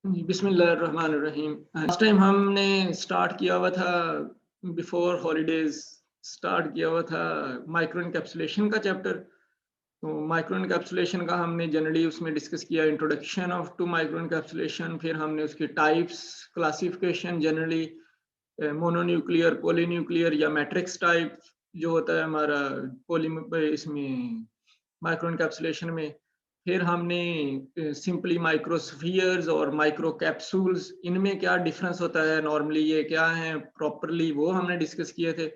जी, बिस्मिल्लाहिर्रहमानिर्रहीम। Last time हमने start किया हुआ था, बिफोर हॉलीडेज स्टार्ट किया हुआ था माइक्रो एनकैप्सुलेशन का चैप्टर। तो माइक्रो एनकैप्सुलेशन का हमने जनरली उसमें डिस्कस किया introduction of to microencapsulation, फिर हमने उसके types, classification, generally mononuclear, polynuclear या मैट्रिक्स टाइप जो होता है हमारा पॉली इसमें माइक्रो एनकैप्सुलेशन में। फिर हमने सिंपली माइक्रोस्फियर्स और माइक्रो कैप्सूल्स, इनमें क्या डिफरेंस होता है, नॉर्मली ये क्या है प्रॉपरली, वो हमने डिस्कस किए थे।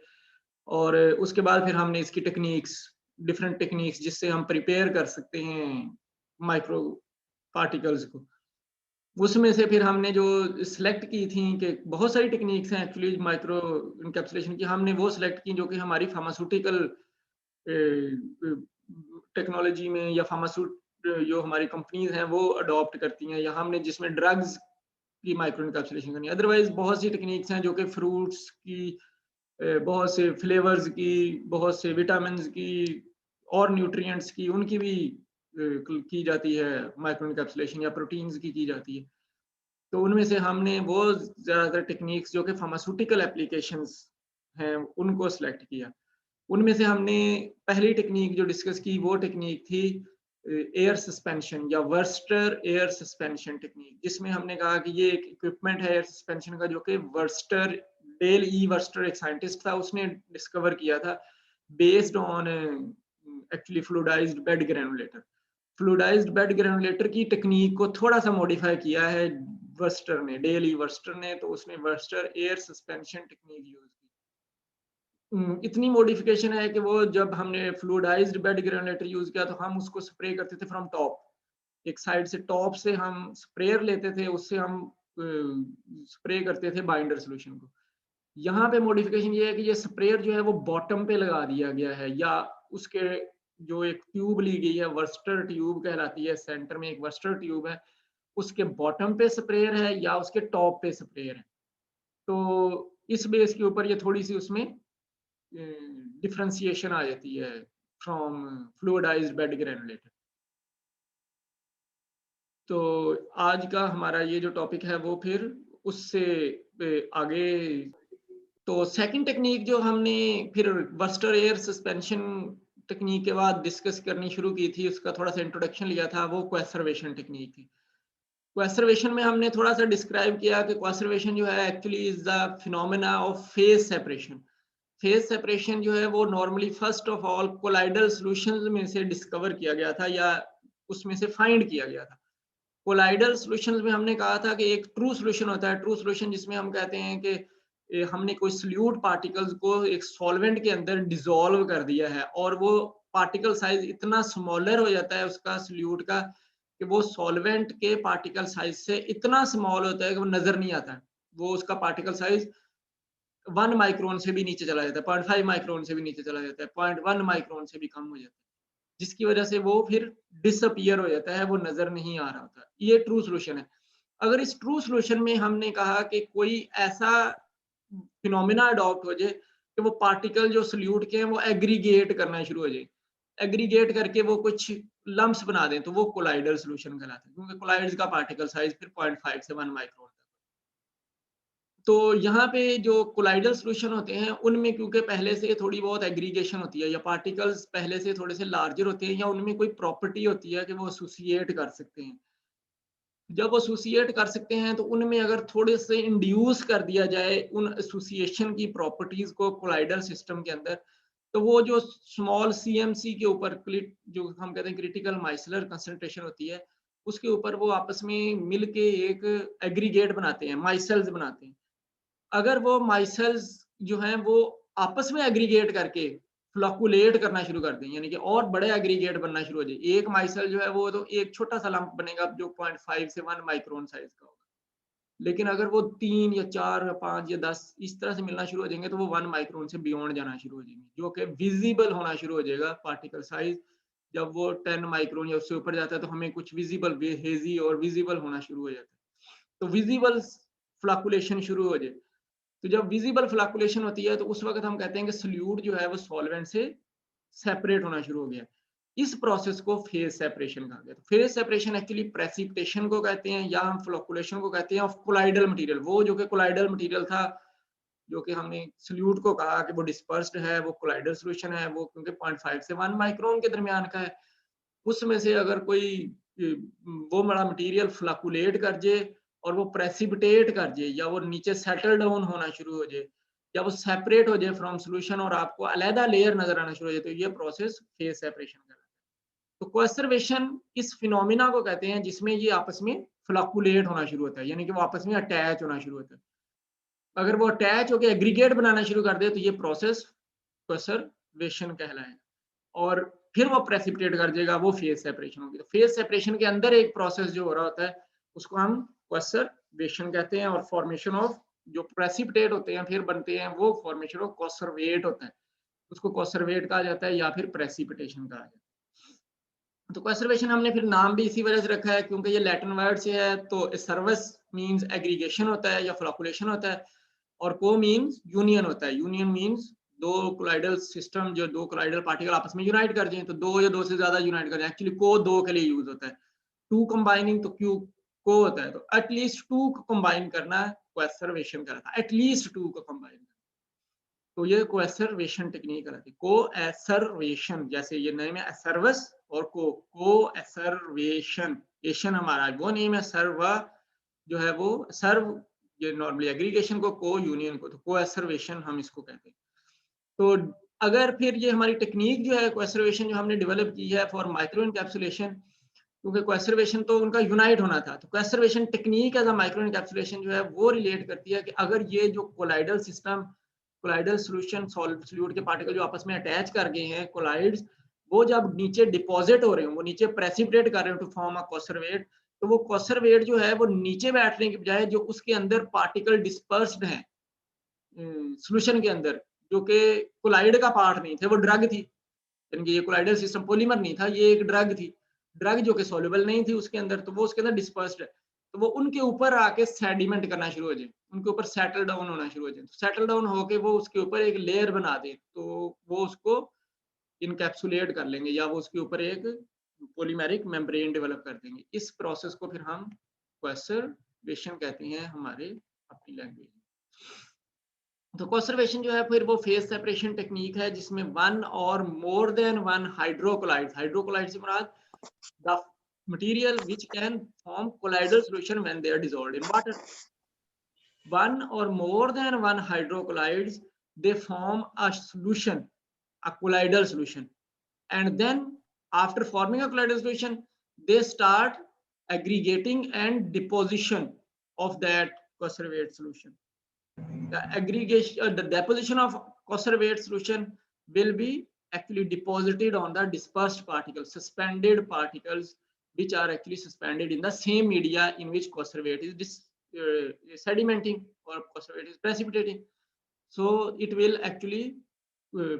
और उसके बाद फिर हमने इसकी टेक्निक्स, डिफरेंट टेक्निक्स जिससे हम प्रिपेयर कर सकते हैं माइक्रो पार्टिकल्स को, उसमें से फिर हमने जो सिलेक्ट की थी कि बहुत सारी टेक्निक्स हैं एक्चुअली माइक्रो इनकैप्सुलेशन की, हमने वो सिलेक्ट की जो कि हमारी फार्मास्यूटिकल टेक्नोलॉजी में या फार्मास्यूट जो हमारी कंपनीज हैं वो अडॉप्ट करती हैं, या हमने जिसमें ड्रग्स की माइक्रो इनकैप्सुलेशन करनी है। अदरवाइज बहुत सी टेक्निक्स हैं जो कि फ्रूट्स की, बहुत से फ्लेवर्स की, बहुत से विटामिन की और न्यूट्रिएंट्स की, उनकी भी की जाती है माइक्रो इनकैप्सुलेशन, या प्रोटीन्स की जाती है। तो उनमें से हमने वो ज़्यादातर टेक्निक्स जो कि फार्मास्यूटिकल एप्लीकेशंस हैं उनको सेलेक्ट किया। उनमें से हमने पहली टेक्निक जो डिस्कस की वो टेक्निक थी एयर सस्पेंशन या वर्स्टर एयर सस्पेंशन टेक्निक, जिसमें हमने कहा कि ये एक इक्विपमेंट है एयर सस्पेंशन का जो कि वर्स्टर, डेल ई वर्स्टर एक साइंटिस्ट था, उसने डिस्कवर किया था based on actually fluidized bed granulator. Fluidized bed granulator की टेक्निक को थोड़ा सा मॉडिफाई किया है वर्स्टर ने, डेल ई वर्स्टर ने, तो उसने Wurster air suspension technique use की। इतनी मॉडिफिकेशन है कि वो जब हमने फ्लूइडाइज्ड बेड ग्रेनुलेटर यूज किया तो हम उसको स्प्रे करते थे फ्रॉम टॉप, एक साइड से टॉप से हम स्प्रेयर लेते थे, उससे हम स्प्रे करते थे बाइंडर सोल्यूशन को। यहाँ पे मॉडिफिकेशन ये है कि ये स्प्रेयर जो है वो बॉटम पे लगा दिया गया है, या उसके जो एक ट्यूब ली गई है वर्स्टर ट्यूब कहलाती है, सेंटर में एक वर्स्टर ट्यूब है, उसके बॉटम पे स्प्रेयर है या उसके टॉप पे स्प्रेयर है। तो इस बेस के ऊपर ये थोड़ी सी उसमें डिफरेंशिएशन आ जाती है फ्रॉम फ्लूइडाइज्ड बेड ग्रेनुलेटर। तो आज का हमारा ये जो टॉपिक है वो फिर उससे आगे। तो सेकंड टेक्निक जो हमने फिर वर्स्टर एयर सस्पेंशन टेक्निक के बाद डिस्कस करनी शुरू की थी, उसका थोड़ा सा इंट्रोडक्शन लिया था, वो क्वेसर्वेशन टेक्निक थी। क्वेसर्वेशन में हमने थोड़ा सा डिस्क्राइब किया कि क्वेसर्वेशन जो है actually is the phenomena of phase separation. Phase separation जो है वो normally first of all colloidal solutions में से डिस्कवर किया गया था, या उसमें से फाइंड किया गया था। कोलाइडल सॉल्यूशंस में हमने कहा था कि एक ट्रू सॉल्यूशन होता है, ट्रू सॉल्यूशन जिसमें हम कहते हैं कि हमने कोई सॉल्यूट पार्टिकल्स को एक सॉल्वेंट के अंदर डिसॉल्व कर दिया है, और वो पार्टिकल साइज इतना स्मॉलर हो जाता है उसका सॉल्यूट का कि वो सॉल्वेंट के पार्टिकल साइज से इतना स्मॉल होता है कि वो नजर नहीं आता है। वो उसका पार्टिकल साइज 1 माइक्रोन से भी नीचे चला जाता है, 0.5 माइक्रोन से भी नीचे चला जाता है, 0.1 माइक्रोन से भी कम हो जाता है, जिसकी वजह से वो फिर डिसअपियर हो जाता है, वो नजर नहीं आ रहा होता। ये ट्रू सॉल्यूशन है। अगर इस ट्रू सॉल्यूशन में हमने कहा कि कोई ऐसा फिनोमेना अडॉप्ट हो जाए कि वो पार्टिकल जो सॉल्यूट के हैं वो एग्रीगेट करना शुरू हो जाए, एग्रीगेट करके वो कुछ लम्प्स बना दें, तो वो कोलाइडल सॉल्यूशन कहलाता है, क्योंकि कोलाइड्स का पार्टिकल साइज फिर 0.5 से 1 माइक्रोन। तो यहाँ पे जो कोलाइडल सॉल्यूशन होते हैं उनमें क्योंकि पहले से थोड़ी बहुत एग्रीगेशन होती है, या पार्टिकल्स पहले से थोड़े से लार्जर होते हैं, या उनमें कोई प्रॉपर्टी होती है कि वो एसोसिएट कर सकते हैं। जब एसोसिएट कर सकते हैं तो उनमें अगर थोड़े से इंड्यूस कर दिया जाए उन एसोसिएशन की प्रॉपर्टीज को कोलाइडल सिस्टम के अंदर, तो वो जो स्मॉल सीएमसी के ऊपर जो हम कहते हैं क्रिटिकल माइसलर कंसंट्रेशन होती है, उसके ऊपर वो आपस में मिलके एक एग्रीगेट बनाते हैं, माइसेल्स बनाते हैं। अगर वो माइसेल्स जो हैं वो आपस में एग्रीगेट करके फ्लॉकुलेट करना शुरू कर दें, यानी कि और बड़े एग्रीगेट बनना शुरू हो जाए, एक माइसेल जो है वो तो एक छोटा सा लंप बनेगा जो 0.5 से 1 माइक्रोन साइज का होगा। लेकिन अगर वो 3 या 4 या 5 या 10 इस तरह से मिलना शुरू हो जाएंगे तो वो 1 माइक्रोन से बियॉन्ड जाना शुरू हो जाएंगे, जो कि विजिबल होना शुरू हो जाएगा पार्टिकल साइज। जब वो 10 माइक्रोन या उससे ऊपर जाता है तो हमें कुछ विजिबल, हेजी और विजिबल होना शुरू हो जाता है। तो विजिबल फ्लक्चुएशन शुरू हो जाए, तो जब विजिबल फ्लक्चुएशन होती है तो उस वक्त हम कहते हैं कि सोल्यूट जो है वो सॉल्वेंट से सेपरेट होना शुरू हो गया। इस प्रोसेस को फेज सेपरेशन कहा गया। तो फेज सेपरेशन एक्चुअली प्रेसिपिटेशन को कहते हैं या हम फ्लोकुलेशन को कहते हैं ऑफ कोलाइडल मटेरियल। वो जो कि कोलाइडल मटेरियल था, जो कि हमने सोल्यूट को कहा कि वो डिस्पर्स्ड है, वो कोलाइडल सॉल्यूशन है, वो क्योंकि 0.5 से 1 माइक्रोन के दरमियान का है, उसमें से अगर कोई वो बड़ा मटेरियल फ्लकुलेट कर जाए और वो प्रेसिपिटेट कर जाए या वो नीचे सेटल डाउन होना शुरू हो जाए या वो सेपरेट हो जाए फ्रॉम सॉल्यूशन और आपको अलग लेयर नजर आना शुरू हो जाए, तो ये प्रोसेस फेज सेपरेशन का है। तो कोएसर्वेशन इस फिनोमिना को कहते हैं जिसमें ये आपस में फ्लकुलेट होना शुरू होता है, यानी कि वो आपस में अटैच होना शुरू होता है। अगर वो अटैच होकर एग्रीगेट बनाना शुरू कर दे तो ये प्रोसेस कोएसर्वेशन कहलाएगा, और फिर वो प्रेसिपिटेट कर देगा, वो फेज सेपरेशन होगी। तो फेज सेपरेशन के अंदर एक प्रोसेस जो हो रहा होता है उसको हम कोएसर्वेशन कहते हैं, और फॉर्मेशन ऑफ जो प्रेसिपिटेट होते हैं फिर बनते हैं वो फॉर्मेशन ऑफ कोसर्वेट होता है, उसको कोसर्वेट कहा जाता है या फिर प्रेसिपिटेशन कहा जाता है। तो कोएसर्वेशन हमने फिर नाम भी इसी वजह से रखा है क्योंकि ये लैटिन वर्ड से है। तो सर्वस मींस एग्रीगेशन होता है या फ्लकुलेशन होता है, और को मींस यूनियन होता है। यूनियन मींस दो कोलाइडल सिस्टम, जो दो कोलाइडल पार्टिकल आपस में यूनाइट कर जाएं, तो दो या दो से ज्यादा यूनाइट कर जाएं। एक्चुअली को दो के लिए यूज होता है, टू कंबाइनिंग तो क्यू को होता है, तो एटलीस्ट टू को कंबाइन करना कोएसर्वेशन कहलाता है, एटलीस्ट टू को कंबाइन। तो ये कोएसर्वेशन टेक्निक कहलाती है। कोएसर्वेशन जैसे ये नेम है सर्वस और कोएसर्वेशन, एशन हमारा वो नेम है, सर्व जो है वो सर्व, ये नॉर्मली एग्रीगेशन को, को यूनियन को, तो कोएसर्वेशन हम इसको कहते हैं। तो अगर फिर ये हमारी टेक्निक जो है कोएसर्वेशन जो हमने डेवलप की है फॉर माइक्रो इनकैप्सुलेशन, क्योंकि कोएसर्वेशन तो उनका यूनाइट होना था, तो coacervation technique as a micro encapsulation जो है वो रिलेट करती है कि अगर ये जो colloidal system, colloidal solution solute के पार्टिकल जो आपस में अटैच कर गए हैं कोलाइड्स, वो जब नीचे डिपॉजिट हो रहे हैं, वो नीचे प्रेसिपिटेट कर रहे हैं टू फॉर्म अ कोसर्वेट, तो वो कोसर्वेट जो है वो नीचे बैठने के बजाय जो उसके अंदर पार्टिकल डिस्पर्स्ड हैं सॉल्यूशन के अंदर, जो कि कोलाइड का पार्ट नहीं थे, वो ड्रग थी, यानी कि ये कोलाइडल सिस्टम पॉलीमर नहीं था, ये एक ड्रग थी, ड्रग जो कि सॉल्युबल नहीं थी उसके अंदर, तो वो उसके अंदर डिस्पर्स्ड है, तो वो उनके ऊपर आके सेडिमेंट करना शुरू हो जाए, उनके ऊपर सेटल डाउन होना शुरू हो जाए, तो सेटल डाउन होके वो उसके ऊपर एक लेयर बना दे, तो वो उसको इनकैप्सुलेट कर लेंगे या वो उसके ऊपर एक पॉलीमेरिक मेम्ब्रेन डेवलप कर देंगे। इस प्रोसेस को फिर हम कोएसर्वेशन कहते हैं हमारे अपनी लैंग्वेज में। तो कोसर्वेशन जो है फिर वो फेज सेपरेशन टेक्निक है जिसमें वन और more than one hydrocolloids, hydrocolloid से मुराद the material which can form colloidal solution when they are dissolved in water. One or more than one hydrocolloids, they form a solution, a colloidal solution, and then after forming a colloidal solution they start aggregating and deposition of that conservate solution. The aggregation, the deposition of conservate solution will be actually deposited on the dispersed particles, suspended particles, which are actually suspended in the same media in which conservate is sedimenting or conservate is precipitating. So it will actually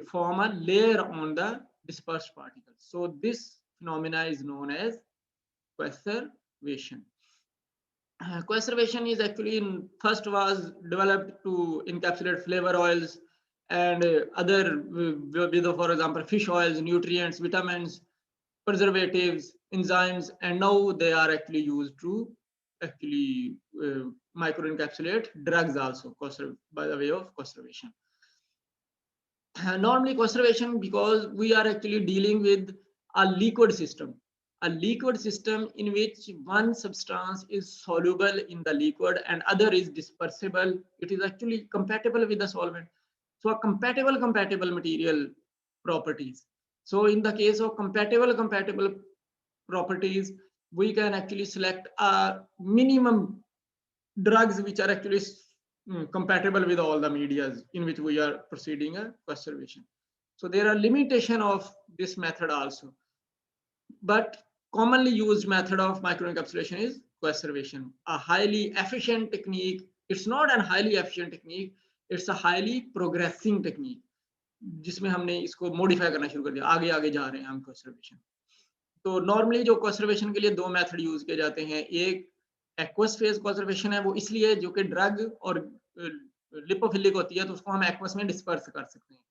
form a layer on the dispersed particles. So this phenomena is known as conservation. Conservation is actually first was developed to encapsulate flavor oils and other, for example, fish oils, nutrients, vitamins, preservatives, enzymes, and now they are actually used to actually microencapsulate drugs also by the way of conservation. Normally conservation, because we are actually dealing with a liquid system in which one substance is soluble in the liquid and other is dispersible. It is actually compatible with the solvent. So a compatible material properties. So in the case of compatible properties, we can actually select a minimum drugs which are actually compatible with all the medias in which we are proceeding a conservation. So there are limitation of this method also, but commonly used method of microencapsulation is conservation, a highly efficient technique. It's not a highly efficient technique, it's a highly progressing technique जिसमें हमने इसको modify करना शुरू कर दिया, आगे आगे जा रहे हैं हम कंजर्वेशन। तो नॉर्मली जो कंजर्वेशन के लिए दो मेथड यूज किए जाते हैं, एक एक्वस फेज कंजर्वेशन है, वो इसलिए जो कि ड्रग और लिपोफिलिक होती है तो उसको हम एक्वस में डिस्पर्स कर सकते हैं,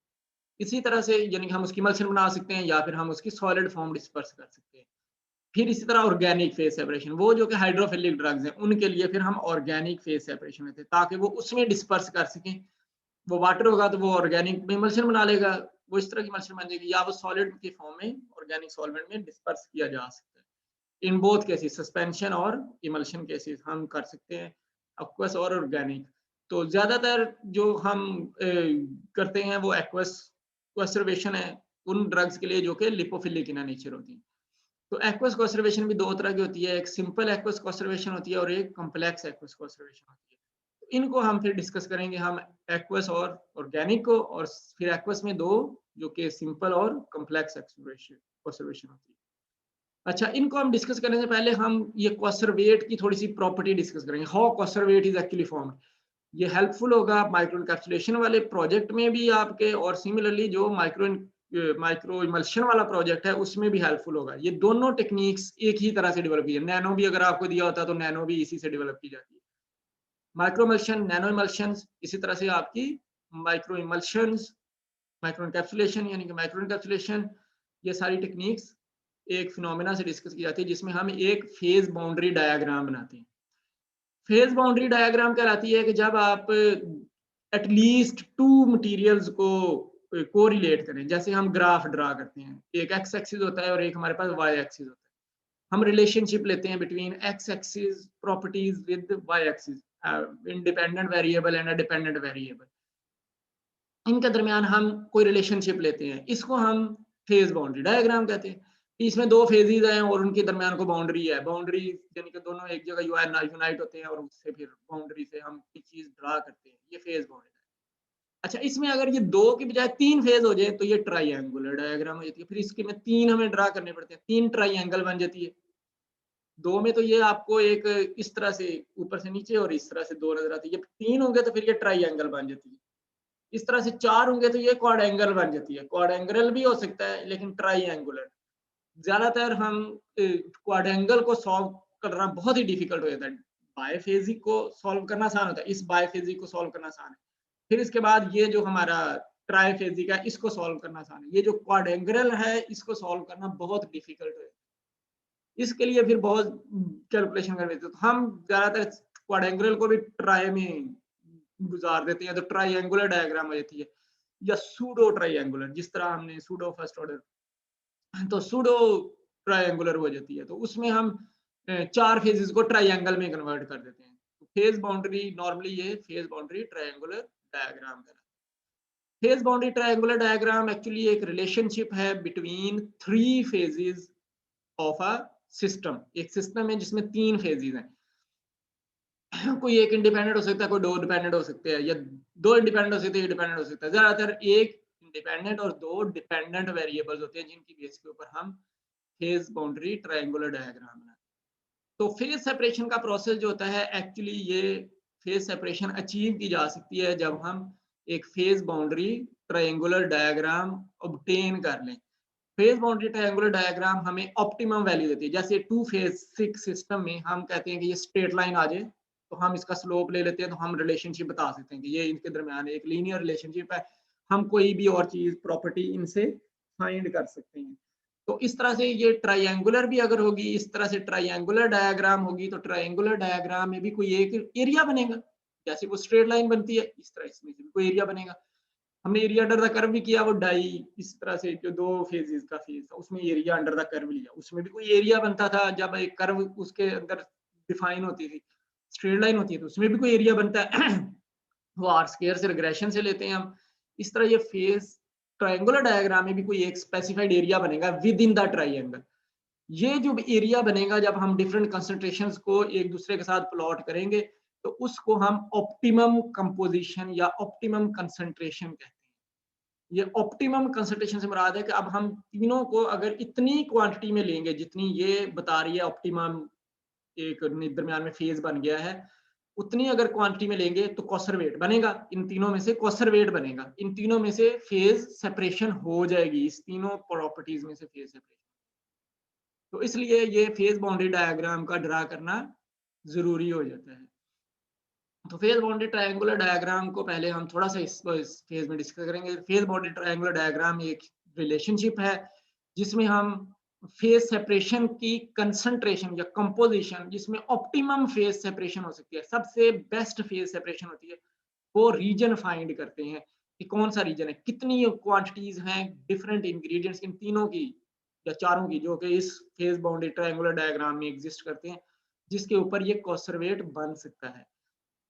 इसी तरह से यानी कि हम उसकी इमल्शन बना सकते हैं या फिर हम उसकी सॉलिड फॉर्म डिस्पर्स कर सकते हैं। फिर इसी तरह ऑर्गेनिक फेज सेपरेशन, वो जो कि हाइड्रोफिलिक ड्रग्स हैं उनके लिए फिर हम ऑर्गेनिक फेज सेपरेशन लेते हैं ताकि वो उसमें डिस्पर्स कर सकें। वो वाटर होगा तो वो ऑर्गेनिक में इमल्शन बना लेगा, वो इस तरह की इमल्शन बन जाएगी, या वो सॉलिड की फॉर्म में ऑर्गेनिक सॉल्वेंट में डिस्पर्स किया जा सकता है। इन बोथ केसेस, सस्पेंशन और इमल्शन केसेस हम कर सकते हैं, एक्वस और ऑर्गेनिक। तो ज्यादातर जो हम करते हैं वो एक्वस कंजर्वेशन है उन ड्रग्स के लिए जो कि लिपोफिलिक इन नेचर होती है। तो एक्वस कंजर्वेशन भी दो तरह की होती है, एक सिंपल एक्वस कंजर्वेशन होती है और एक कॉम्प्लेक्स एक्वस कंजर्वेशन होती है। तो इनको हम फिर डिस्कस करेंगे हम, एक्वस और ऑर्गेनिक को, और फिर एक्वस में दो जो कि सिंपल और कॉम्प्लेक्स कंजर्वेशन होती है। अच्छा, इनको हम डिस्कस करने से पहले हम ये कंजर्वेट की थोड़ी सी प्रॉपर्टी डिस्कस करेंगे, हाउ कंजर्वेट इज एक्चुअली फॉर्म्ड। ये हेल्पफुल होगा माइक्रो एनकैप्सुलेशन वाले प्रोजेक्ट में भी आपके, और सिमिलरली जो माइक्रो इमल्शन वाला प्रोजेक्ट है उसमें भी हेल्पफुल होगा। ये दोनों टेक्निक्स एक ही तरह से डेवलप की है। नैनो भी अगर आपको दिया होता है तो नैनो भी इसी से डेवलप की जाती है। माइक्रो इमल्शन, नैनो इमल्शन, इसी तरह से आपकी माइक्रो इमल्शंस, माइक्रो एनकैप्सुलेशन यानी कि माइक्रो एनकैप्सुलेशन, ये सारी टेक्निक्स एक फिनोमेना से डिस्कस की जाती है जिसमें हम एक फेज बाउंड्री डायग्राम बनाते हैं। फेज बाउंड्री डायग्राम कहलाती है कि जब आप एटलीस्ट टू मटेरियल्स को रिलेट करें, जैसे हम ग्राफ ड्रा करते हैं, एक एक्स एक्सिस होता है और एक हमारे पास वाई एक्सिस होता है। हम रिलेशनशिप लेते हैं between X axis properties with Y axis, independent variable and a dependent variable, इनके दरमियान हम कोई रिलेशनशिप लेते हैं, इसको हम फेज बाउंड्री डायग्राम कहते हैं। इसमें दो फेजेज हैं और उनके दरमियान को बाउंड्री है, बाउंड्री यानी कि दोनों एक जगह यूनाइट होते हैं और उससे फिर बाउंड्री से हम कोई चीज ड्रा करते हैं, ये फेज बाउंड्री। अच्छा, इसमें अगर ये दो की बजाय तीन फेज हो जाए तो ये ट्राइएंगुलर डायग्राम हो जाती है। फिर इसके में तीन हमें ड्रा करने पड़ते हैं, तीन ट्राइएंगल बन जाती है। दो में तो ये आपको एक इस तरह से ऊपर से नीचे और इस तरह से दो नजर आती है, ये तीन होंगे तो फिर ये ट्राइएंगल बन जाती है। इस तरह से चार होंगे तो ये क्वाड एंगल बन जाती है। क्वाड एंगल भी हो सकता है लेकिन ट्राइएंगुलर ज्यादातर हम क्वाड एंगल को सॉल्व करना बहुत ही डिफिकल्ट हो जाता है। बायफेजिक को सॉल्व करना आसान होता है, इस बायफेजिक को सॉल्व करना आसान है। फिर इसके बाद ये जो हमारा ट्राइफेजिक है इसको सॉल्व करना आसान है। ये जो क्वाड्रेंगल है इसको सॉल्व करना बहुत डिफिकल्ट है। इसके लिए फिर बहुत कैलकुलेशन कर देते, तो हम ज्यादातर क्वाड्रेंगल को भी ट्राई में गुजार देते हैं, तो ट्राइएंगुलर डायग्राम हो जाती है, या सूडो ट्राइएंगुलर, जिस तरह हमने सूडो फर्स्ट ऑर्डर, तो सूडो ट्राइएंगुलर हो जाती है। तो उसमें हम चार फेजेस को ट्राइएंगल में कन्वर्ट कर देते हैं। तो फेज बाउंड्री नॉर्मली ये फेज बाउंड्री ट्राइएंगुलर डायग्राम है। Phase boundary triangular diagram actually एक रिलेशनशिप है between three phases of a system. एक सिस्टम है जिसमें तीन फेजेस हैं, कोई एक इंडिपेंडेंट हो सकता है, कोई दो डिपेंडेंट हो सकते हैं, या दो इंडिपेंडेंट हो सकते हैं, डिपेंडेंट हो सकता है। ज्यादातर एक इंडिपेंडेंट और दो डिपेंडेंट वेरिएबल्स होते हैं जिनकी बेस के ऊपर हम फेज बाउंड्री ट्राइएंगुलर डायग्राम बनाते हैं। तो फेज सेपरेशन का प्रोसेस जो होता है एक्चुअली, ये फेज सेपरेशन अचीव की जा सकती है जब हम एक phase boundary triangular diagram obtain कर लें। फेज बाउंड्री ट्राइएंगुलर डायग्राम हमें ऑप्टिमम वैल्यू देती है। जैसे टू फेज सिस्टम में हम कहते हैं कि ये स्ट्रेट लाइन आ जाए तो हम इसका स्लोप ले लेते हैं, तो हम रिलेशनशिप बता सकते हैं कि ये इनके दरमियान एक लीनियर रिलेशनशिप है। हम कोई भी और चीज प्रॉपर्टी इनसे फाइंड कर सकते हैं। तो इस तरह से ये ट्राइएंगुलर भी अगर होगी, इस तरह से ट्राइएंगुलर डायग्राम होगी, तो ट्राइएंगुलर डायग्राम में भी कोई एक एरिया बनेगा। जैसे वो स्ट्रेट लाइन बनती है इस तरह इसमें भी कोई एरिया बनेगा। हमने एरिया अंडर द कर्व भी किया, वो डाई इस तरह से जो दो फेजेस का फेज था उसमें एरिया अंडर द कर्व लिया, उसमें भी कोई एरिया बनता था। जब एक कर्व उसके अंदर डिफाइन होती थी, स्ट्रेट लाइन होती है, तो उसमें भी कोई एरिया बनता है। वो आर स्क्वायर से रिग्रेशन से लेते हैं हम। इस तरह ये फेज ट्रायंगुलर डायग्राम में भी कोई एक स्पेसिफाइड एरिया बनेगा विद इन द ट्रायंगल। ये जो एरिया बनेगा जब हम डिफरेंट कंसंट्रेशंस को एक दूसरे के साथ प्लॉट करेंगे तो उसको हम ऑप्टिमम कंपोजिशन या ऑप्टिमम कंसंट्रेशन कहते हैं। ये ऑप्टिमम कंसंट्रेशन से मुराद है कि अब हम तीनों को अगर इतनी क्वांटिटी में लेंगे जितनी ये बता रही है ऑप्टिमम, एक दरमियान में फेज बन गया है, उतनी अगर क्वांटिटी में लेंगे तो कॉसरवेट बनेगा। इन तीनों में से कॉसरवेट बनेगा, इन तीनों में से फेज सेपरेशन हो जाएगी, इस तीनों प्रॉपर्टीज में से फेज सेपरेशन। तो इसलिए ये फेज बाउंड्री डायग्राम का ड्रा करना जरूरी हो जाता है। तो फेज बाउंडेड ट्रायंगुलर डायग्राम को पहले हम थोड़ा सा इस फेज में डिस्कस करेंगे। फेज बाउंडेड ट्रायंगुलर डायग्राम एक रिलेशनशिप है जिसमें हम फेज सेपरेशन की कंसंट्रेशन या कंपोजिशन, जिसमें ऑप्टिमम फेज सेपरेशन हो सकती है, सबसे बेस्ट फेज सेपरेशन होती है, वो रीजन फाइंड करते हैं कि कौन सा रीजन है, कितनी क्वांटिटीज हैं डिफरेंट इंग्रेडिएंट्स इन तीनों की या चारों की जो कि इस फेज बाउंडेड ट्रायंगुलर डायग्राम में एग्जिस्ट करते हैं, जिसके ऊपर ये कॉन्सर्वेट बन सकता है।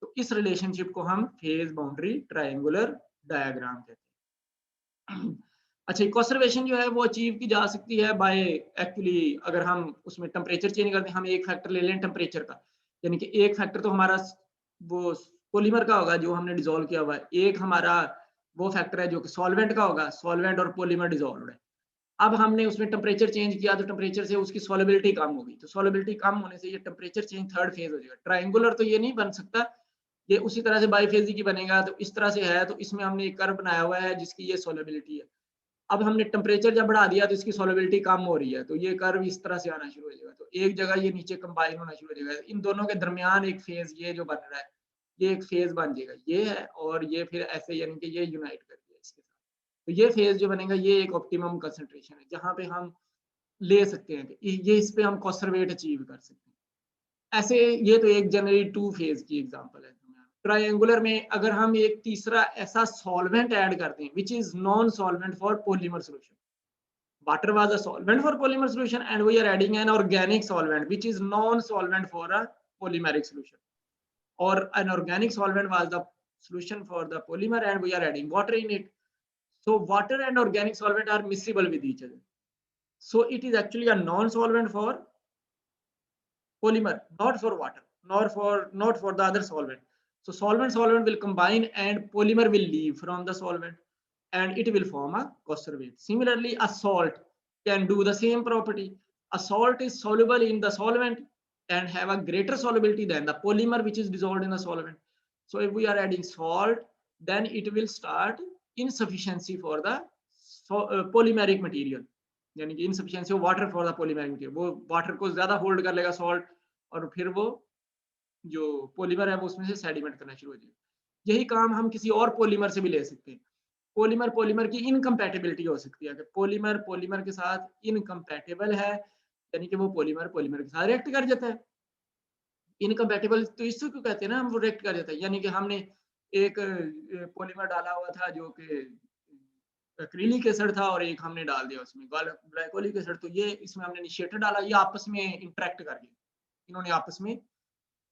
तो इस रिलेशनशिप को हम फेज बाउंड्री ट्रायंगुलर डायग्राम कहते हैं। अच्छा, कॉन्सर्वेशन जो है वो अचीव की जा सकती है बाय एक्चुअली, अगर हम उसमें टेम्परेचर चेंज करते हैं, हम एक फैक्टर ले लें टेम्परेचर का, यानी कि एक फैक्टर तो हमारा वो पॉलीमर का होगा जो हमने डिसॉल्व किया हुआ है, एक हमारा वो फैक्टर है जो कि सॉल्वेंट का होगा, सॉल्वेंट और पॉलीमर डिसॉल्व है। अब हमने उसमें टेम्परेचर चेंज किया तो टेम्परेचर से उसकी सॉलिबिलिटी कम होगी, तो सॉलिबिलिटी कम होने से ये टेम्परेचर चेंज थर्ड फेज हो जाएगा। ट्रायंगुलर तो ये नहीं बन सकता, ये उसी तरह से बाईफेजी की बनेगा, तो इस तरह से है, तो इसमें हमने एक कर्व बनाया हुआ है जिसकी ये सॉलिबिलिटी है। अब हमने टेम्परेचर जब बढ़ा दिया तो इसकी सॉलिबिलिटी कम हो रही है, तो ये कर्व इस तरह से आना शुरू हो जाएगा, तो एक जगह ये नीचे कंबाइन होना शुरू हो जाएगा, इन दोनों के दरमियान एक फेज ये जो बन रहा है, ये एक फेज बन जाएगा, ये है, और ये फिर ऐसे यानी कि ये यूनाइट कर दिया इसके साथ, तो ये फेज जो बनेगा ये एक ऑप्टिमम कंसंट्रेशन है जहां पे हम ले सकते हैं कि ये इस पे हम कॉन्सर्वेट अचीव कर सकते हैं। ऐसे ये तो एक जनरली टू फेज की एग्जांपल है। ट्रायंगुलर में अगर हम एक तीसरा ऐसा सॉल्वेंट ऐड करते हैं which is non solvent for polymer solution, water was a solvent for polymer solution and we are adding an organic solvent which is non solvent for a polymeric solution, or an organic solvent was the solution for the polymer and we are adding water in it, so water and organic solvent are miscible with each other, so it is actually a non solvent for polymer, not for water, not for the other solvent. So solvent will combine and polymer will leave from the solvent and it will form a conservate. Similarly, a salt can do the same property. A salt is soluble in the solvent and have a greater solubility than the polymer which is dissolved in the solvent. So if we are adding salt, then it will start insufficiency for the polymeric material, यानी कि insufficiency of water for the polymer material, वो water को ज्यादा hold कर लेगा salt, और फिर वो जो पॉलीमर है वो उसमें से सेडिमेंट करना शुरू हो जाएगा। यही काम हम किसी और पॉलीमर से भी ले सकते हैं। पॉलीमर पॉलीमर की इनकम्पैटिबिलिटी हो सकती है कि पॉलीमर पॉलीमर के साथ इनकम्पैटिबल है, यानी कि वो पॉलीमर पॉलीमर के साथ रिएक्ट कर जाता है। इनकम्पैटिबल तो इसको क्यों कहते हैं ना, हम वो रिएक्ट कर जाता है, यानी कि हमने एक पॉलीमर डाला हुआ था जो कि एक्रिलिक एसिड था और एक हमने डाल दिया उसमें ग्लाइकोलिक एसिड, तो ये इसमें हमने इनिशिएटर डाला, ये आपस में इंटरेक्ट कर गए, इन्होंने आपस में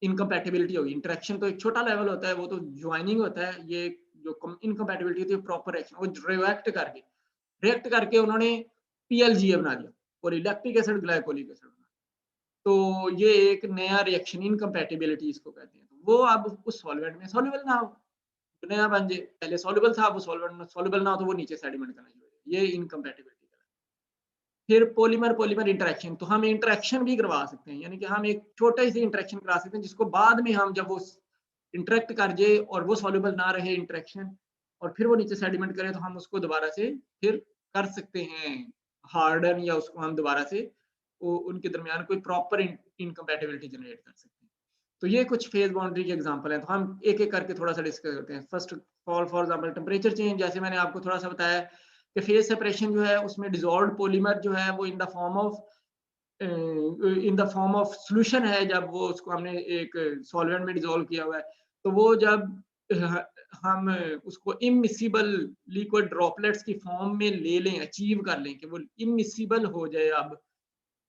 इनकम्पैटिबिलिटी होगी। इंटरेक्शन तो एक छोटा लेवल होता है, वो तो ज्वाइनिंग होता है, ये जो इनकम्पैटिबिलिटी होती है प्रॉपर एक्शन, वो रिएक्ट करके उन्होंने पीएलजीए बना दिया, पॉलीलैक्टिक एसिड ग्लाइकोलिक एसिड बना, तो ये एक नया रिएक्शन इनकम्पैटिबिलिटी इसको कहते हैं। तो वो अब उस सॉल्वेंट में सॉल्युबल ना हो, नया बन जाए, पहले सॉल्युबल था वो सॉल्वेंट सॉल्युबल ना हो तो वो नीचे सेडिमेंट करना शुरू हो जाए, ये इनकम्पैटिबिलिटी। फिर पॉलीमर पॉलीमर इंटरेक्शन, तो हम इंटरेक्शन भी करवा सकते हैं, यानी कि हम एक छोटा सी इंटरेक्शन करा सकते हैं जिसको बाद में हम जब वो इंटरेक्ट कर जाए और वो सॉल्युबल ना रहे इंटरेक्शन और फिर वो नीचे सेडिमेंट करे, तो हम उसको दोबारा से फिर कर सकते हैं हार्डन, या उसको हम दोबारा से उनके दरमियान कोई प्रॉपर इनकम्पैटिबिलिटी जनरेट कर सकते हैं। तो ये कुछ फेज बाउंड्री के एग्जांपल हैं, तो हम एक एक करके थोड़ा सा डिस्कस करते हैं। First for example temperature change, जैसे मैंने आपको थोड़ा सा बताया कि फेज सेपरेशन जो है उसमें डिसॉल्व्ड पॉलीमर जो है वो in the form of solution है, जब वो उसको हमने एक सॉल्वेंट में डिसॉल्व किया हुआ है, तो वो जब हम उसको इमिसिबल लिक्विड ड्रॉपलेट्स की फॉर्म में ले लें, अचीव कर लें कि वो इमिसिबल हो जाए, अब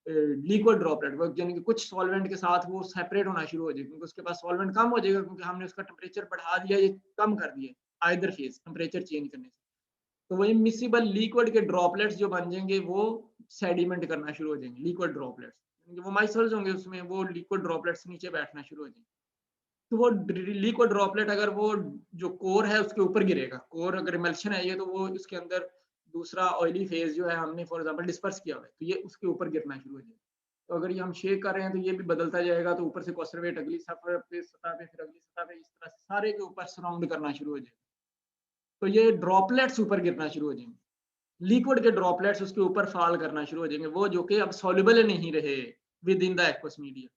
लिक्विड ड्रॉपलेट यानी कि कुछ सॉल्वेंट के साथ वो सेपरेट होना शुरू हो जाए, क्योंकि उसके पास सॉल्वेंट कम हो जाएगा, क्योंकि हमने उसका टेम्परेचर बढ़ा दिया, ये कम कर दिया आइदर फेज टेम्परेचर चेंज करने से, तो वो इमिसिबल लिक्विड के ड्रॉपलेट्स जो बन जाएंगे वो सेडिमेंट करना शुरू हो जाएंगे, लिक्विड ड्रॉपलेट्स, वो माइसल्स होंगे उसमें, वो लिक्विड ड्रॉपलेट्स नीचे बैठना शुरू हो जाएंगे। तो वो लिक्विड ड्रॉपलेट अगर वो जो कोर है उसके ऊपर गिरेगा, कोर अगर इमल्शन है ये, तो वो उसके अंदर दूसरा ऑयली फेज जो है हमने फॉर एग्जांपल डिस्पर्स किया हुआ है, तो ये उसके ऊपर गिरना शुरू हो जाएगा। तो अगर ये हम शेक कर रहे हैं तो ये भी बदलता जाएगा, तो ऊपर से कॉन्सर्वेट अगली सतह पे फिर अगली सतह पे, इस तरह से सारे के ऊपर सराउंड करना शुरू हो जाएगा, तो ये ड्रॉपलेट्स ऊपर गिरना शुरू हो जाएंगे, लिक्विड के ड्रॉपलेट्स उसके ऊपर फॉल करना शुरू हो जाएंगे, वो जो कि अब सॉल्युबल नहीं रहे with in the aqueous media,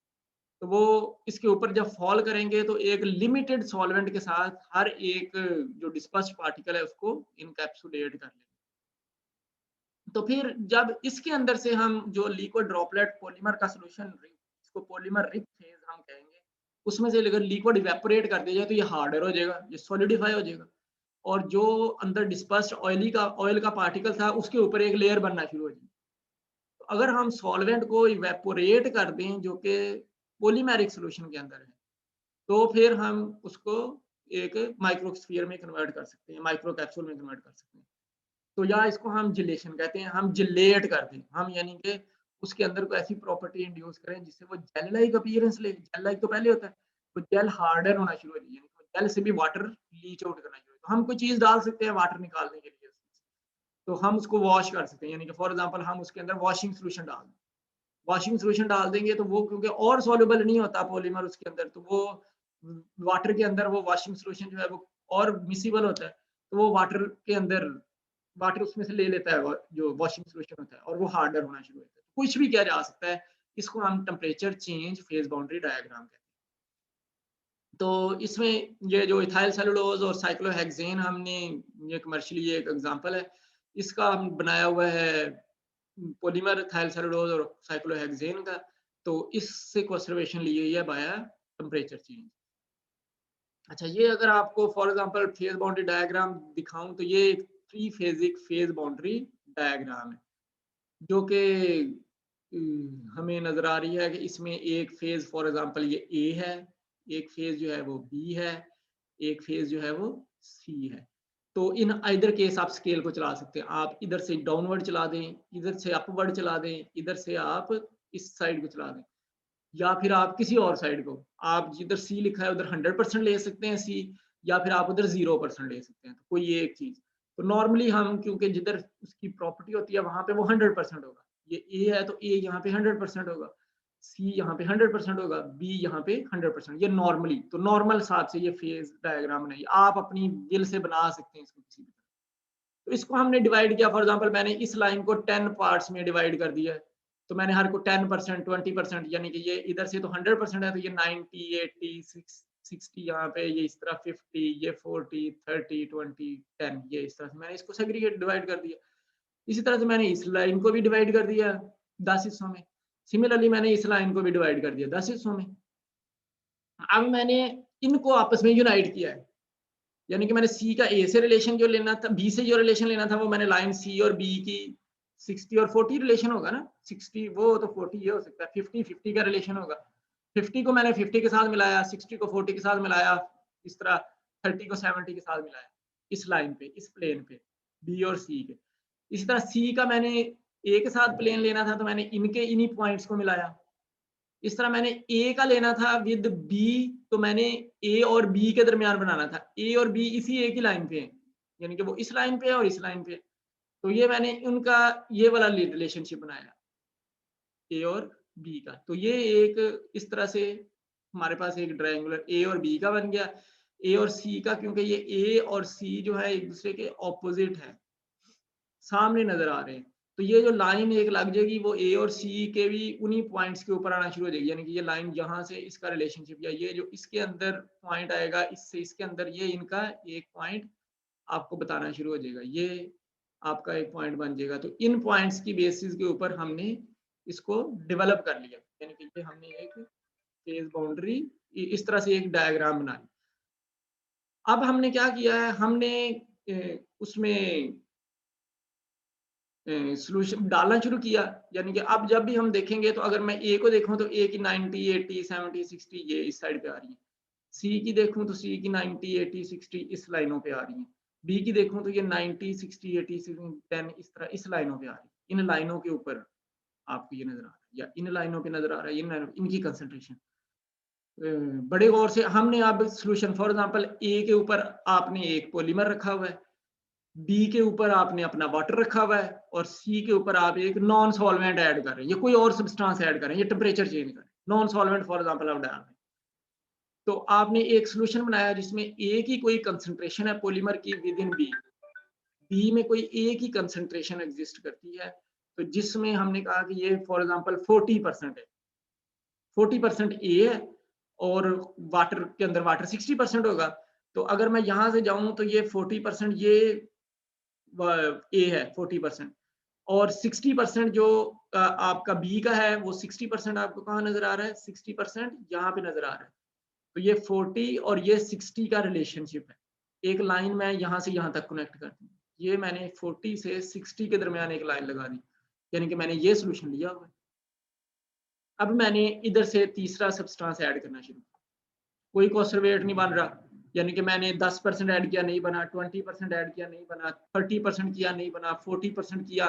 तो वो इसके ऊपर जब फॉल करेंगे तो एक लिमिटेड सॉल्वेंट के साथ हर एक जो डिस्पर्स्ड पार्टिकल है उसको इनकैप्सुलेट कर लेंगे। तो फिर जब इसके अंदर से हम जो लिक्विड ड्रॉपलेट पॉलीमर का सॉल्यूशन, इसको पॉलीमर रिच फेज हम कहेंगे, उसमें से अगर लिक्विड इवेपोरेट कर दिया जाए तो ये हार्डर हो जाएगा, ये सॉलिडिफाई हो जाएगा, और जो अंदर डिस्पर्स्ड ऑयल का पार्टिकल था उसके ऊपर एक लेयर बनना शुरू हो जाएगी। तो अगर हम सॉल्वेंट को इवेपोरेट कर दें जो कि पॉलीमेरिक सॉल्यूशन के अंदर है, तो फिर हम उसको एक माइक्रोस्फीयर में कन्वर्ट कर सकते हैं, माइक्रो कैप्सूल में कन्वर्ट कर सकते हैं। तो या इसको हम जिलेशन कहते हैं, हम जिलेट कर दें, हम यानी कि उसके अंदर कोई ऐसी प्रॉपर्टी इंड्यूस करें जिससे वो जेल लाइक अपीयरेंस ले। जेल लाइक तो पहले होता है, तो जेल हार्डर होना शुरू हो जाए, यानी जेल से भी वाटर लीच आउट करना शुरू हो। तो हम कोई चीज डाल सकते हैं वाटर निकालने के लिए, तो हम उसको वॉश कर सकते हैं, यानी कि फॉर एग्जांपल हम उसके अंदर वॉशिंग सोल्यूशन डाल दें। वॉशिंग सोल्यूशन डाल देंगे तो वो क्योंकि और सॉल्युबल नहीं होता पॉलीमर उसके अंदर, तो वो वाटर के अंदर वो वॉशिंग सोल्यूशन जो है वो और मिसिबल होता है, तो वो वाटर के अंदर वाटर उसमें से ले लेता है जो वॉशिंग सोल्यूशन होता है, और वो हार्डर होना शुरू होता है। कुछ भी किया जा सकता है, इसको हम temperature change phase boundary diagram कहते हैं। तो इसमें ये जो इथाइल सेलुलोज और साइक्लोहेक्सेन हमने, ये कमर्शियली एक एग्जांपल है, इसका हम बनाया हुआ है पॉलीमर इथाइल सेलुलोज और साइक्लोहेक्सेन का। तो इससे कंजर्वेशन ली गई है बाय टेम्परेचर चेंज। अच्छा, ये अगर आपको for example phase boundary diagram दिखाऊं तो ये एक three phasic phase boundary diagram है, जो कि हमें नजर आ रही है कि इसमें एक फेज फॉर एग्जांपल ये ए है, एक फेज जो है वो बी है, एक फेज जो है वो सी है। तो इन आइदर केस आप स्केल को चला सकते हैं, आप इधर से डाउनवर्ड चला दें, इधर से अपवर्ड चला दें, इधर से आप इस साइड को चला दें, या फिर आप किसी और साइड को, आप जिधर सी लिखा है उधर 100% ले सकते हैं सी, या फिर आप उधर 0% ले सकते हैं। तो कोई ये एक चीज, तो नॉर्मली हम क्योंकि जिधर उसकी प्रॉपर्टी होती है वहां पे वो 100% होगा, ये ए है तो ए यहाँ पे 100% होगा, सी यहाँ पे 100% होगा, बी यहाँ पे 100%, ये नॉर्मली। तो नॉर्मल हिसाब से ये फेज डायग्राम बनाइए, आप अपनी दिल से बना सकते हैं इसको किसी भी तरह। तो इसको हमने डिवाइड किया, फॉर एग्जाम्पल मैंने इस लाइन को 10 पार्ट्स में डिवाइड कर दिया है, तो मैंने हर को 10%, 20%, यानी कि ये इधर से तो 100% है, तो ये 90, 80, 60 यहाँ पे, ये इस तरह 50, ये 40, 30, 20, 10, ये इस तरह से मैंने इसको सेग्रीगेट डिवाइड कर दिया। इसी तरह से मैंने इस लाइन को भी डिवाइड कर दिया 10 हिस्सों में, सिमिलरली मैंने इस लाइन को भी डिवाइड कर दिया 10 हिस्सों में। अब मैंने इनको आपस में यूनाइट किया है, यानी कि मैंने सी का ए से रिलेशन जो लेना था, बी से जो रिलेशन लेना था, वो मैंने लाइन सी और बी की 60 और 40 रिलेशन होगा ना, 60 वो तो 40 ये हो सकता है, 50 का रिलेशन होगा। 50 को मैंने 50 के साथ मिलाया, 60 को 40 के साथ मिलाया, इस तरह 30 को 70 के साथ मिलाया, इस लाइन पे, इस प्लेन पे, बी और सी के। इसी तरह सी का मैंने ए के साथ प्लेन लेना था, तो मैंने इनके इन्हीं पॉइंट्स को मिलाया। इस तरह मैंने ए का लेना था विद बी, तो मैंने ए और बी के दरमियान बनाना था, ए और बी इसी ए की लाइन पे है, यानी कि वो इस लाइन पे है और इस लाइन पे। तो ये मैंने उनका ये वाला रिलेशनशिप बनाया ए और बी का। तो ये एक इस तरह से हमारे पास एक ट्रायंगुलर ए और बी का बन गया। ए और सी का, क्योंकि ये ए और सी जो है एक दूसरे के ऑपोजिट है, सामने नजर आ रहे हैं, तो ये जो लाइन एक लग जाएगी वो ए और सी के भी उन्हीं पॉइंट्स के ऊपर आना शुरू हो जाएगी, यानी कि ये लाइन यहाँ से इसका रिलेशनशिप, या ये जो इसके अंदर पॉइंट आएगा इससे इसके अंदर, ये इनका एक पॉइंट आपको बताना शुरू हो जाएगा, ये आपका एक पॉइंट बन जाएगा। तो इन पॉइंट्स की बेसिस के ऊपर हमने इसको डेवलप कर लिया, यानी कि ये हमने एक फेज बाउंड्री इस तरह से एक डायग्राम बना लिया। अब हमने क्या किया है, हमने उसमें सॉल्यूशन डालना शुरू किया, यानी कि अब जब भी हम देखेंगे तो अगर मैं ए को देखूं तो ए की 90, 80, 70, 60 ये इस साइड पे आ रही है, सी की देखूं तो सी की 90, 80, 60 इस लाइनों पे आ रही है, बी की देखूं तो ये 90, 60, 80, 10 इस तरह इस लाइनों पे आ रही है। इन लाइनों के ऊपर आपको ये नजर आ रहा है, या इन लाइनों पे नजर आ रहा है, इनकी कंसंट्रेशन बड़े गौर से हमने अब सोल्यूशन, फॉर एग्जांपल ए के ऊपर आपने एक पॉलीमर रखा हुआ है, बी के ऊपर आपने अपना वाटर रखा हुआ है, और सी के ऊपर आप एक नॉन सॉल्वेंट ऐड कर रहे हैं, ये कोई और सब्सटेंस ऐड कर रहे हैं, ये टेम्परेचर चेंज कर रहे हैं, नॉन सॉल्वेंट फॉर एग्जांपल आप डाल रहे हैं। तो आपने एक सोल्यूशन बनाया जिसमें ए की कोई कंसंट्रेशन है पॉलीमर की विद इन बी, बी में कोई ए की कंसंट्रेशन एग्जिस्ट करती है, तो जिसमें हमने कहा कि ये फॉर एग्जांपल 40% है, 40% ए है और वाटर के अंदर वाटर 60% होगा। तो अगर मैं यहाँ से जाऊँ तो ये 40% ये ए है 40% और 60% जो आपका बी का है वो 60% आपको कहाँ नजर आ रहा है? 60% यहाँ पे नजर आ रहा है। तो ये 40 और ये 60 का रिलेशनशिप है। एक लाइन मैं यहाँ से यहाँ तक कनेक्ट करती हूँ। ये मैंने 40 से 60 के दरमियान एक लाइन लगा दी, यानी कि मैंने ये सॉल्यूशन लिया हुआ है। अब मैंने इधर से तीसरा सब्सटेंस ऐड करना शुरू किया। कोई कंसर्वेट नहीं बन रहा, यानी कि मैंने 10% ऐड किया नहीं बना, 20% ऐड किया नहीं बना, 30% किया नहीं बना, 40% किया।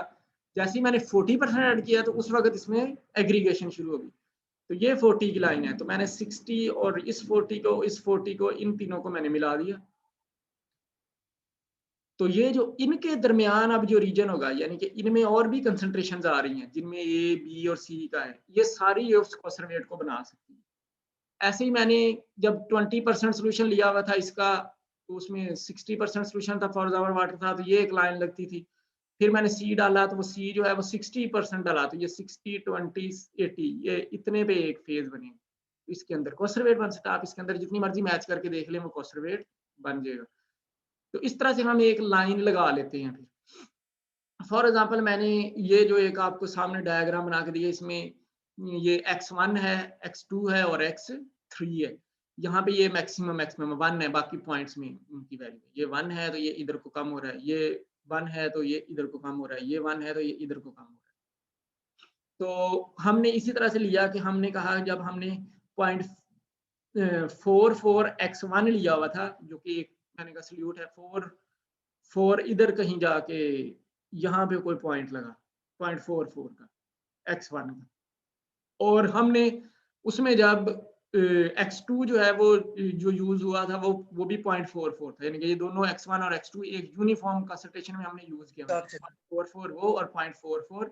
जैसे ही मैंने 40% ऐड किया तो उस वक्त इसमें एग्रीगेशन शुरू हो गई। तो ये 40 की लाइन है, तो मैंने 60 और इस 40 को इन तीनों को मैंने मिला दिया। तो ये जो इनके दरमियान अब जो रीजन होगा, यानी कि इनमें और भी कंसंट्रेशन आ रही हैं जिनमें ए, बी और सी का है, ये सारी उस कंसर्वेट को बना सकती है। ऐसे ही मैंने जब 20% सोल्यूशन लिया हुआ था इसका, तो उसमें 60% सोल्यूशन था, फॉर एग्जाम्पल वाटर था, तो ये एक लाइन लगती थी। फिर मैंने सी डाला तो वो सी जो है वो 60% डाला, तो ये 60, 20, 80 ये इतने पे एक फेज बने। इसके अंदर कंसर्वेट बन सकता है, आप इसके अंदर जितनी मर्जी मैच करके देख लें वो कंसर्वेट बन जाएगा। तो इस तरह से हम एक लाइन लगा लेते हैं। फिर फॉर एग्जाम्पल मैंने ये जो एक आपको सामने डायग्राम बना के दिया, इसमें ये x1 है, x2 है और x3 है। यहाँ पे ये मैक्सिमम मैक्सिमम 1 है, बाकी पॉइंट्स में उनकी वैल्यू ये 1 है तो ये इधर को कम हो रहा है, ये 1 है तो ये इधर को कम हो रहा है, ये 1 है तो ये इधर को कम हो रहा है। तो हमने इसी तरह से लिया कि हमने कहा जब हमने 0.44x1 लिया हुआ था, जो कि एक मैंने कहा सल्यूट है, 4 इधर कहीं जाके यहाँ पे कोई पॉइंट लगा 0.44 का x1 का, और हमने उसमें जब x2 जो है वो जो यूज हुआ था वो भी 0.44 था, यानी कि ये दोनों x1 और x2 एक यूनिफॉर्म कंसंट्रेशन में हमने यूज किया, 0.44 वो और 0.44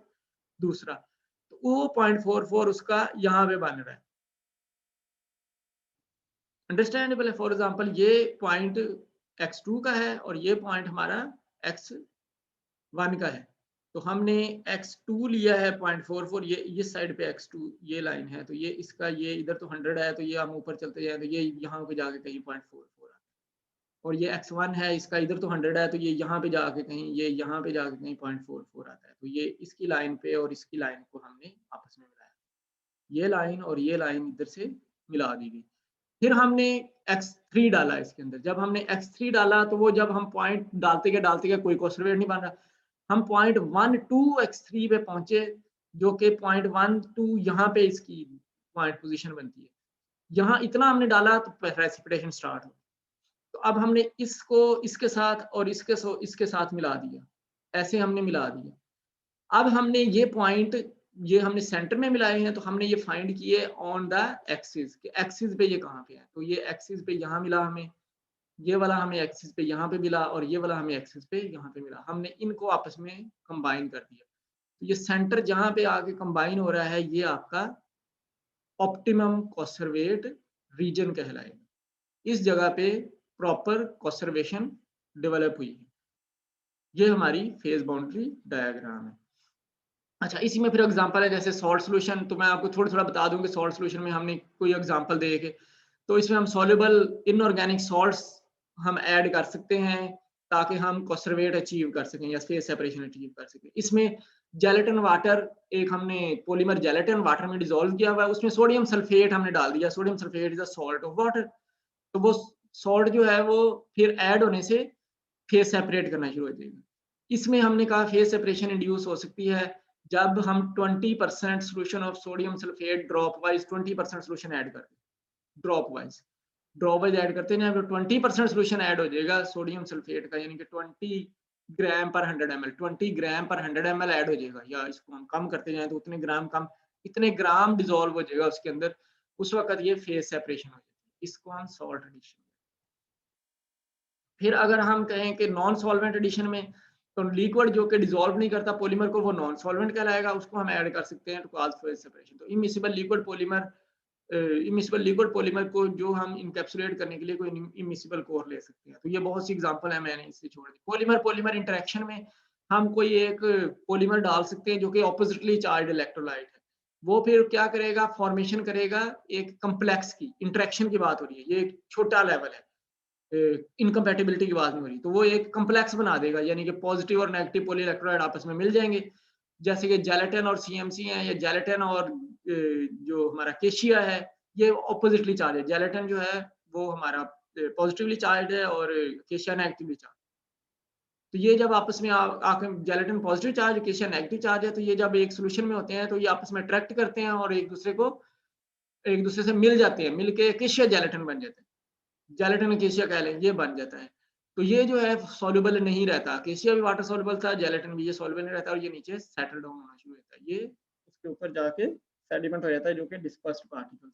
दूसरा। तो वो 0.44 उसका यहाँ पे बन रहा है, अंडरस्टैंडेबल है। फॉर एग्जांपल ये पॉइंट x2 का है और ये पॉइंट हमारा x1 का है। तो हमने x2 लिया है 0.44, ये साइड पे x2 ये लाइन है, तो ये इसका ये इधर तो 100 है, तो ये हम ऊपर चलते जाए तो ये यहाँ पे जाके कहीं 0.44 आता है। और ये x1 है, इसका इधर तो 100 है, तो ये यहाँ पे जाके कहीं ये यहाँ पे जाके कहीं 0.44 आता है। तो ये इसकी लाइन पे और इसकी लाइन को हमने आपस में मिलाया, ये लाइन और ये लाइन इधर से मिला दी गई। फिर हमने x3 डाला इसके अंदर। जब हमने x3 डाला तो वो जब हम पॉइंट डालते गए कोई कंसर्वेट नहीं बन रहा, हम पॉइंट 1, 2 x3 पे पहुंचे, जो कि पॉइंट 1, 2 यहाँ पे इसकी पॉइंट पोजीशन बनती है। यहाँ इतना हमने डाला तो प्रेसिपिटेशन स्टार्ट हो। तो अब हमने इसको इसके साथ और इसके साथ मिला दिया, ऐसे हमने मिला दिया। अब हमने ये पॉइंट ये हमने सेंटर में मिलाए हैं, तो हमने ये फाइंड किए ऑन द एक्सिस कि एक्सिस पे ये कहाँ पे है। तो ये एक्सिस पे यहाँ मिला हमें, ये वाला हमें एक्सिस पे यहाँ पे मिला और ये वाला हमें एक्सिस पे यहाँ पे मिला। हमने इनको आपस में कंबाइन कर दिया, तो ये सेंटर जहाँ पे आके कंबाइन हो रहा है ये आपका ऑप्टिमम कॉन्सर्वेट रीजन कहलाएगा। इस जगह पे प्रॉपर कॉन्सर्वेशन डेवलप हुई है। ये हमारी फेज बाउंड्री डायग्राम है। अच्छा, इसी में फिर एग्जांपल है जैसे सॉल्ट सॉल्यूशन। तो मैं आपको थोड़ा बता दूं कि सॉल्ट सॉल्यूशन में हमने कोई एग्जांपल दे के, तो इसमें हम सॉल्युबल इनऑर्गेनिक सॉल्ट्स हम ऐड कर सकते हैं ताकि हम कंसर्वेट अचीव कर सकें या फेज सेपरेशन अचीव कर सकें। इसमें जेलेटिन वाटर, एक हमने पॉलीमर जेलेटिन वाटर में डिसॉल्व किया हुआ है, उसमें सोडियम सल्फेट हमने डाल दिया। Sodium sulphate is a salt of water. तो वो सॉल्ट जो है वो फिर ऐड होने से फेज सेपरेट करना शुरू हो जाएगा। इसमें हमने कहा फेज सेपरेशन इंड्यूस हो सकती है जब हम 20% solution of sodium sulphate drop wise 20% solution add करते हैं। ड्रॉप वाइज ऐड करते हैं, जब 20% सोल्यूशन ऐड हो जाएगा सोडियम सल्फेट का, यानी कि 20 ग्राम पर 100 ml 20 ग्राम पर 100 ml ऐड हो जाएगा, या इसको हम कम करते जाएं तो उतने ग्राम कम, इतने ग्राम डिसॉल्व हो जाएगा उसके अंदर, उस वक्त ये फेज सेपरेशन हो जाती है। इसको हम सॉल्ट एडिशन। फिर अगर हम कहें कि नॉन सॉल्वेंट एडिशन में, तो लिक्विड जो कि डिसॉल्व नहीं करता पॉलीमर को, वो नॉन सॉल्वेंट कहलाएगा, उसको हम ऐड कर सकते हैं टू कॉज फेज सेपरेशन। तो इमिसिबल लिक्विड पॉलीमर को जो हम इनकैप्सुलेट करने के लिए कोई इमिसिबल कोर ले सकते हैं। तो ये बहुत सी एग्जांपल है, मैंने इससे छोड़ दी। पॉलीमर इंटरेक्शन में हम कोई एक पॉलीमर डाल सकते हैं जो कि ऑपोजिटली चार्ज इलेक्ट्रोलाइट है। वो फिर क्या करेगा, फॉर्मेशन करेगा एक कम्प्लेक्स की, इंटरेक्शन की बात हो रही है, ये एक छोटा लेवल है, इनकम्पैटिबिलिटी की बात नहीं हो रही, तो वो एक कम्प्लेक्स बना देगा, यानी कि पॉजिटिव और नेगेटिव पोली इलेक्ट्रोलाइट आपस में मिल जाएंगे, जैसे कि जेलेटिन और सीएमसी है, या जेलेटिन और जो हमारा केशिया है, ये ऑपोजिटली चार्ज है। जेलेटिन जो है वो हमारा पॉजिटिवली चार्ज है और केशिया नेगेटिवली चार्ज। तो ये जब आपस में आके gelatin positive charge, acacia negative charge है, तो ये जब एक सॉल्यूशन में होते हैं तो ये आपस में अट्रैक्ट करते हैं और एक दूसरे से मिल जाते हैं, मिलके केशिया जेलेटिन बन जाते हैं। जेलेटिन केशिया कह लें, ये बन जाता है। तो ये जो है सॉल्युबल नहीं रहता, केशिया भी वाटर सॉल्युबल था, जेलेटिन भी, ये सॉल्युबल नहीं रहता और ये नीचे सेटल डाउन होना शुरू होता है, ये उसके ऊपर जाके सेडिमेंट हो जाता है, जो कि डिस्पर्स्ड पार्टिकल्स।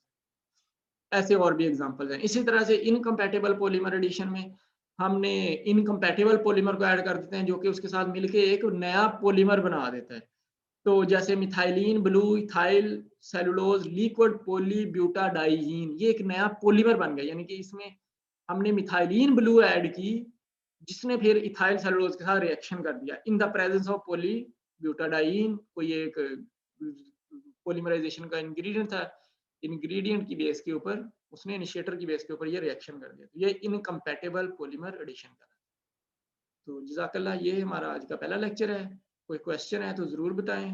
ऐसे और भी एग्जांपल्स हैं। इसी तरह से इनकम्पैटिबल पॉलीमर एडिशन में हमने इनकम्पैटिबल पॉलीमर को ऐड कर देते हैं, जो कि उसके साथ मिलके एक नया पॉलीमर बना देता है। तो जैसे methylene blue ethyl cellulose liquid polybutadiene, ये एक नया पॉलीमर बन गया, यानी कि इसमें हमने मिथाइलिन ब्लू ऐड की, जिसने फिर इथाइल सेलुलोज के साथ रिएक्शन कर दिया in the presence of polybutadiene, कोई एक पॉलीमराइजेशन का इंग्रेडिएंट था, इंग्रेडिएंट की बेस के ऊपर उसने इनिशिएटर की बेस के ऊपर ये रिएक्शन कर दिया, तो ये इनकम्पैटिबल पॉलीमर एडिशन का। तो जज़ाकल्लाह, ये हमारा आज का पहला लेक्चर है। कोई क्वेश्चन है तो ज़रूर बताएं।